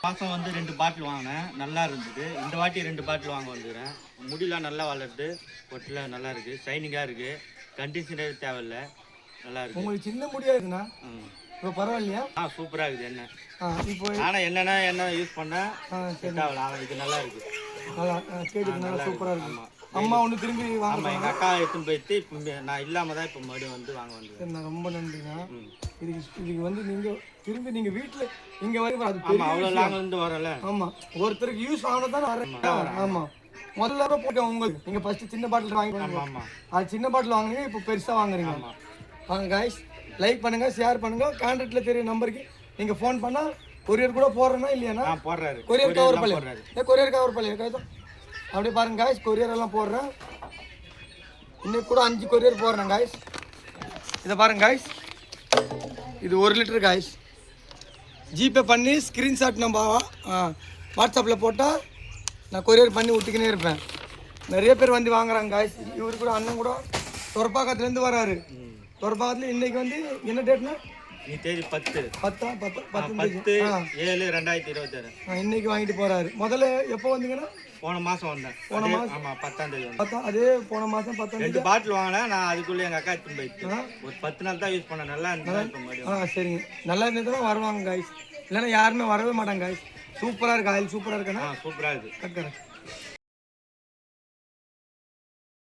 மாதம் வந்து 2 பாட்டில் வாங்கினேன், நல்லா இருந்தது. இந்த வாட்டி 2 பாட்டில் வாங்க வந்துக்கிறேன். முடியெலாம் நல்லா வளருது, பொட்டில் நல்லா இருக்குது, ஷைனிங்காக இருக்குது, கண்டிஷனரே தேவையில்ல, நல்லா இருக்குது. உங்களுக்கு சின்ன முடியா இருக்குண்ணா? இப்போ பரவாயில்லையா? சூப்பராக இருக்குது என்ன. இப்போ ஆனால் என்ன யூஸ் பண்ணால் செட் ஆகலாம், இது நல்லா இருக்குது. நல்லா கேட்டுக்கு நல்லா சூப்பராக இருக்குது. அம்மா ஒன்று திரும்பி வாங்க. எங்கள் அக்கா எடுத்துன்னு போயிட்டு இப்போ நான் இல்லாமல் தான் இப்போ மறுபடியும் வந்து வாங்க வந்து. நான் ரொம்ப நன்றிண்ணா. இதுக்கு வந்து நீங்கள் திரும்பி நீங்கள் வீட்டில் இங்கே வரைக்கும் அது அவ்வளோ லாங்கிலேருந்து வரல. ஆமாம், ஒருத்தருக்கு யூஸ் ஆனால் தான் வரேன். ஆமாம், முதல்ல போட்டேன் உங்களுக்கு. நீங்கள் ஃபஸ்ட்டு சின்ன பாட்டில் வாங்கி அது சின்ன பாட்டில் வாங்குனீங்க, இப்போ பெருசாக வாங்குறீங்க. வாங்க காய்ஸ், லைக் பண்ணுங்கள், ஷேர் பண்ணுங்கள். கான்டாக்டில் தெரிய நம்பருக்கு நீங்கள் ஃபோன் பண்ணால் கொரியர் கூட போடுறேன்னா இல்லையாண்ணா? போடுறாரு. கொரியர் கவர் பண்ணி கொரியர் கவர் பண்ணி கைதான் அப்படியே பாருங்க காய்ஸ். கொரியர் எல்லாம் போடுறேன். இன்னைக்கு கூட 5 கொரியர் போடுறேன் காய்ஸ். இதை பாருங்க காய்ஸ், இது 1 லிட்டர் காய்ஸ். ஜிபே பண்ணி ஸ்க்ரீன்ஷாட் நம்ம வாட்ஸ்அப்பில் போட்டால் நான் கொரியர் பண்ணி விட்டுக்கினே இருப்பேன். நிறைய பேர் வந்து வாங்குறாங்க காய்ஸ். இவர் கூட அண்ணன் கூட தொரப்பாக்கத்துலேருந்து வராரு. தொரப்பாக்கத்தில் இன்னைக்கு வந்து என்ன டேட்னா? தேதி 10/10/2026. இன்னைக்கு வாங்கிட்டு போறாரு. முதல்ல எப்போ வந்தீங்கன்னா? போன மாதம் வந்தேன். போன மாதம் 10ஆம் தேதி. அதே போன மாதம் 10ஆம் தேதி 2 பாட்டில் வாங்கினேன். நான் அதுக்குள்ளே எங்கள் அக்கா எடுத்துன்னு போயிட்டு ஒரு 10 நாள் தான் யூஸ் பண்ணேன். நல்லா இருந்தது. சரிங்க, நல்லா இருந்ததுன்னா வருவாங்க காய்ஸ், இல்லைன்னா யாருமே வரவே மாட்டாங்க காய்ஸ். சூப்பராக இருக்கு, ஆயில் சூப்பராக இருக்குண்ணா. சூப்பராக இருக்குது.